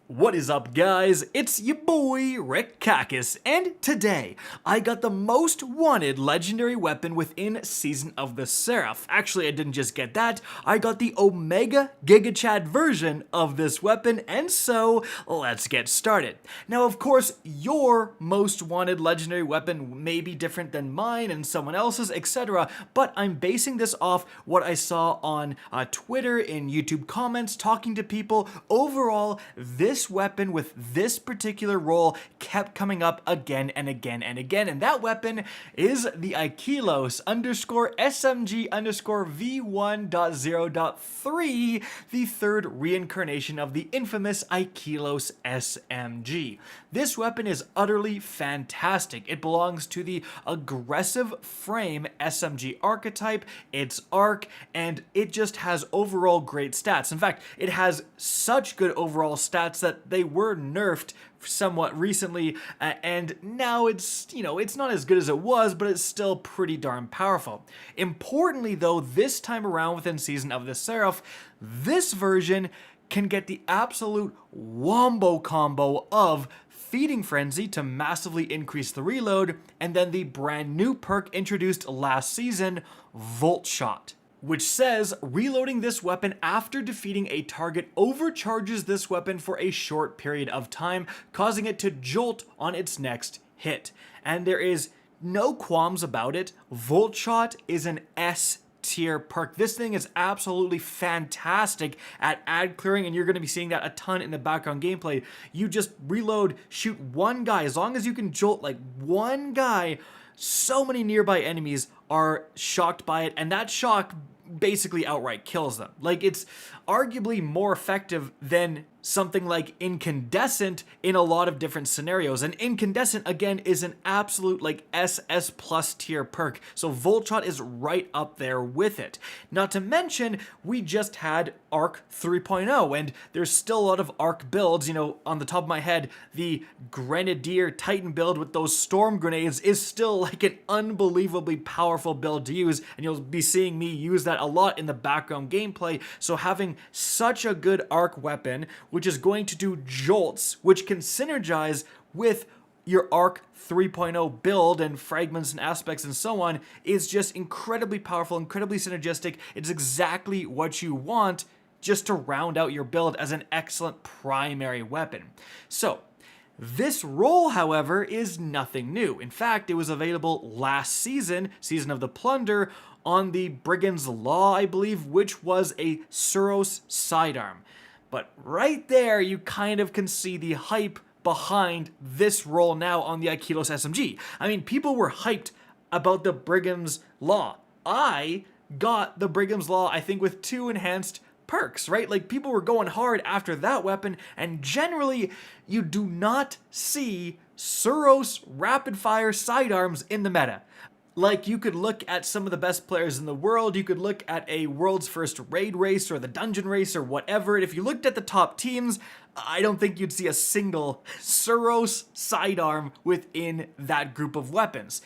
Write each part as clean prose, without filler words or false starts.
What is up, guys? It's your boy Rick Kakis, and today I got the most wanted legendary weapon within Season of the Seraph. Actually, I didn't just get that, I got the Omega Giga-Chad version of this weapon, and so let's get started. Now, of course, your most wanted legendary weapon may be different than mine and someone else's, etc., but I'm basing this off what I saw on Twitter, in YouTube comments, talking to people. Overall, this weapon with this particular role kept coming up again and again and again, and that weapon is the IKELOS _SMG V1.0.3, the third reincarnation of the infamous IKELOS SMG. This weapon is utterly fantastic. It belongs to the aggressive frame SMG archetype, its arc, and it just has overall great stats. In fact, it has such good overall stats that they were nerfed somewhat recently, and now it's not as good as it was, but it's still pretty darn powerful. Importantly though, this time around within Season of the Seraph, this version can get the absolute wombo combo of Feeding Frenzy to massively increase the reload, and then the brand new perk introduced last season, Voltshot, which says reloading this weapon after defeating a target overcharges this weapon for a short period of time, causing it to jolt on its next hit. And there is no qualms about it. Voltshot is an S tier perk. This thing is absolutely fantastic at ad clearing, and you're going to be seeing that a ton in the background gameplay. You just reload, shoot one guy. As long as you can jolt like one guy, so many nearby enemies are shocked by it, and that shock basically outright kills them. Like, it's arguably more effective than something like Incandescent in a lot of different scenarios. And Incandescent, again, is an absolute like SS plus tier perk, so Voltshot is right up there with it. Not to mention, we just had Arc 3.0, and there's still a lot of Arc builds. On the top of my head, the Grenadier Titan build with those storm grenades is still like an unbelievably powerful build to use, and you'll be seeing me use that a lot in the background gameplay. So having such a good Arc weapon, which is going to do jolts, which can synergize with your Arc 3.0 build and fragments and aspects and so on, is just incredibly powerful, incredibly synergistic. It's exactly what you want just to round out your build as an excellent primary weapon. So this role, however, is nothing new. In fact, it was available last season, Season of the Plunder, on the Brigand's Law, I believe, which was a Suros sidearm. But right there, you kind of can see the hype behind this role now on the IKELOS SMG. I mean, people were hyped about the Brigand's Law. I got the Brigand's Law, I think, with 2 enhanced perks, right? Like, people were going hard after that weapon, and generally, you do not see Suros rapid-fire sidearms in the meta. Like, you could look at some of the best players in the world, you could look at a world's first raid race or the dungeon race or whatever, and if you looked at the top teams, I don't think you'd see a single Suros sidearm within that group of weapons.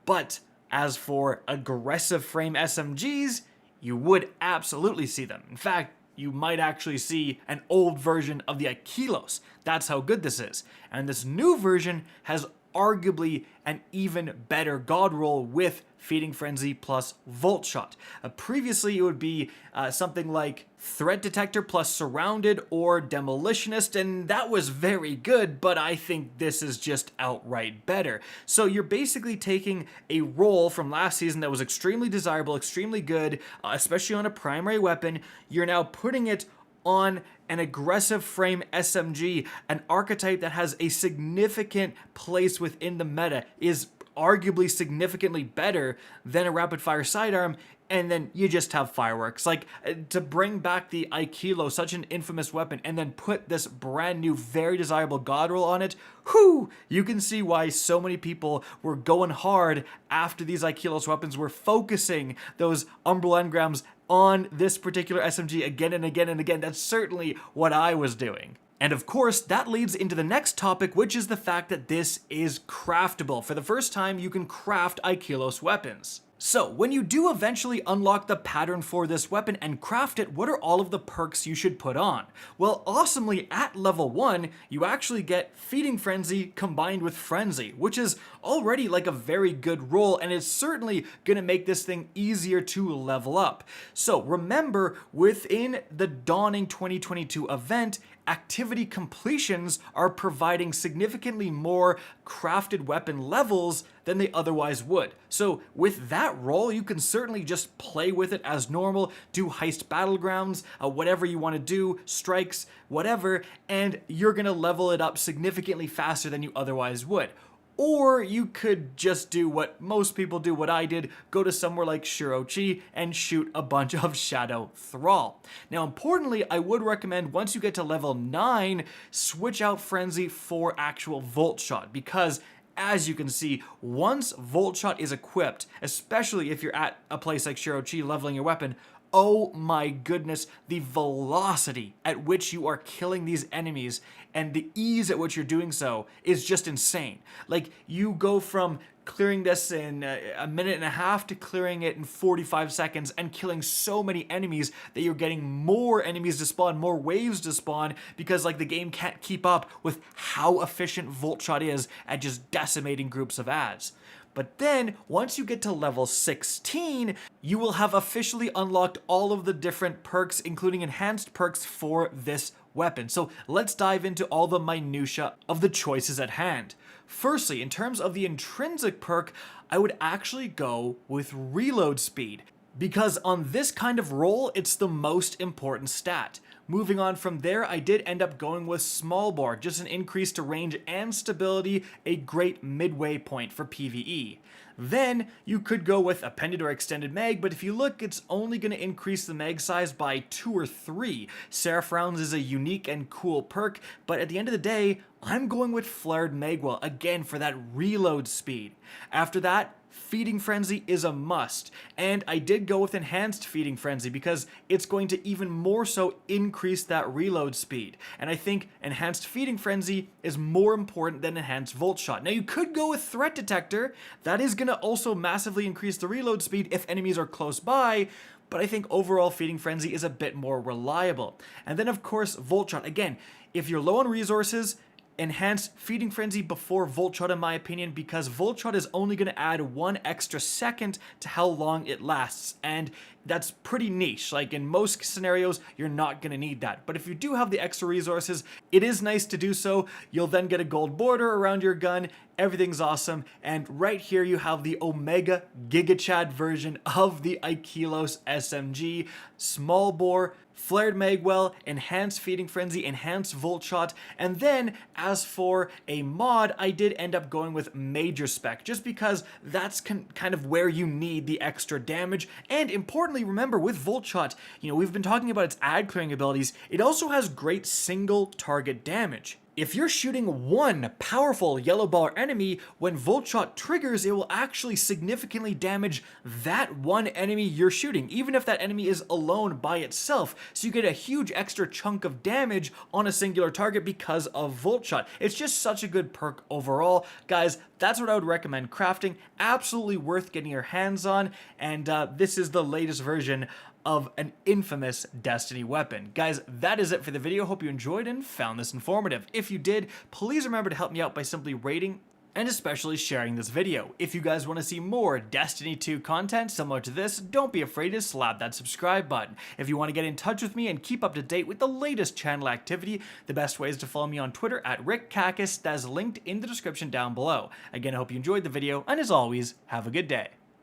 But as for aggressive frame SMGs, you would absolutely see them. In fact, you might actually see an old version of the IKELOS. That's how good this is. And this new version has arguably an even better God Roll with Feeding Frenzy plus Voltshot. Previously, it would be something like Threat Detector plus Surrounded or Demolitionist, and that was very good, but I think this is just outright better. So you're basically taking a role from last season that was extremely desirable, extremely good, especially on a primary weapon. You're now putting it on an aggressive frame SMG, an archetype that has a significant place within the meta, is arguably significantly better than a rapid fire sidearm, and then you just have fireworks. Like, to bring back the IKELOS, such an infamous weapon, and then put this brand new, very desirable God Roll on it, whew, you can see why so many people were going hard after these IKELOS weapons, were focusing those Umbral engrams on this particular SMG again and again and again. That's certainly what I was doing. And of course, that leads into the next topic, which is the fact that this is craftable. For the first time, you can craft IKELOS weapons. So, when you do eventually unlock the pattern for this weapon and craft it, what are all of the perks you should put on? Well, awesomely, at level 1, you actually get Feeding Frenzy combined with Frenzy, which is already like a very good roll, and it's certainly gonna make this thing easier to level up. So, remember, within the Dawning 2022 event, activity completions are providing significantly more crafted weapon levels than they otherwise would. So with that roll, you can certainly just play with it as normal, do Heist Battlegrounds, whatever you want to do, strikes, whatever, and you're gonna level it up significantly faster than you otherwise would. Or you could just do what most people do, what I did, go to somewhere like Shirochi and shoot a bunch of Shadow Thrall. Now importantly, I would recommend once you get to level 9, switch out Frenzy for actual Voltshot, because as you can see, once Voltshot is equipped, especially if you're at a place like Shirochi leveling your weapon, oh my goodness, the velocity at which you are killing these enemies and the ease at which you're doing so is just insane. Like, you go from clearing this in a minute and a half to clearing it in 45 seconds and killing so many enemies that you're getting more enemies to spawn, more waves to spawn, because like the game can't keep up with how efficient Voltshot is at just decimating groups of ads. But then, once you get to level 16, you will have officially unlocked all of the different perks, including enhanced perks for this weapon. So let's dive into all the minutiae of the choices at hand. Firstly, in terms of the intrinsic perk, I would actually go with reload speed, because on this kind of roll, it's the most important stat. Moving on from there, I did end up going with small bore, just an increase to range and stability, a great midway point for PvE. Then you could go with appended or extended mag, but if you look, it's only going to increase the mag size by 2 or 3. Seraph rounds is a unique and cool perk, but at the end of the day, I'm going with flared magwell, again for that reload speed. After that, Feeding Frenzy is a must, and I did go with Enhanced Feeding Frenzy because it's going to even more so increase that reload speed, and I think Enhanced Feeding Frenzy is more important than Enhanced Voltshot. Now you could go with Threat Detector, that is going to also massively increase the reload speed if enemies are close by, but I think overall Feeding Frenzy is a bit more reliable. And then of course Voltshot, again, if you're low on resources, enhance Feeding Frenzy before Voltshot in my opinion, because Voltshot is only going to add 1 extra second to how long it lasts, and that's pretty niche. Like in most scenarios, you're not going to need that. But if you do have the extra resources, it is nice to do so. You'll then get a gold border around your gun. Everything's awesome. And right here you have the Omega Giga-Chad version of the IKELOS SMG. Small bore, flared magwell, enhanced Feeding Frenzy, enhanced Voltshot, and then as for a mod, I did end up going with Major Spec, just because that's kind of where you need the extra damage. And importantly, remember with Voltshot, you know, we've been talking about its ad clearing abilities, it also has great single target damage. If you're shooting one powerful yellow bar enemy, when Voltshot triggers, it will actually significantly damage that one enemy you're shooting, even if that enemy is alone by itself. So you get a huge extra chunk of damage on a singular target because of Voltshot. It's just such a good perk overall. Guys, that's what I would recommend crafting. Absolutely worth getting your hands on, and this is the latest version of an infamous Destiny weapon. Guys, that is it for the video. Hope you enjoyed and found this informative. If you did, please remember to help me out by simply rating and especially sharing this video. If you guys want to see more Destiny 2 content similar to this, don't be afraid to slap that subscribe button. If you want to get in touch with me and keep up to date with the latest channel activity, the best way is to follow me on Twitter at RickKakis, that is linked in the description down below. Again, I hope you enjoyed the video, and as always, have a good day.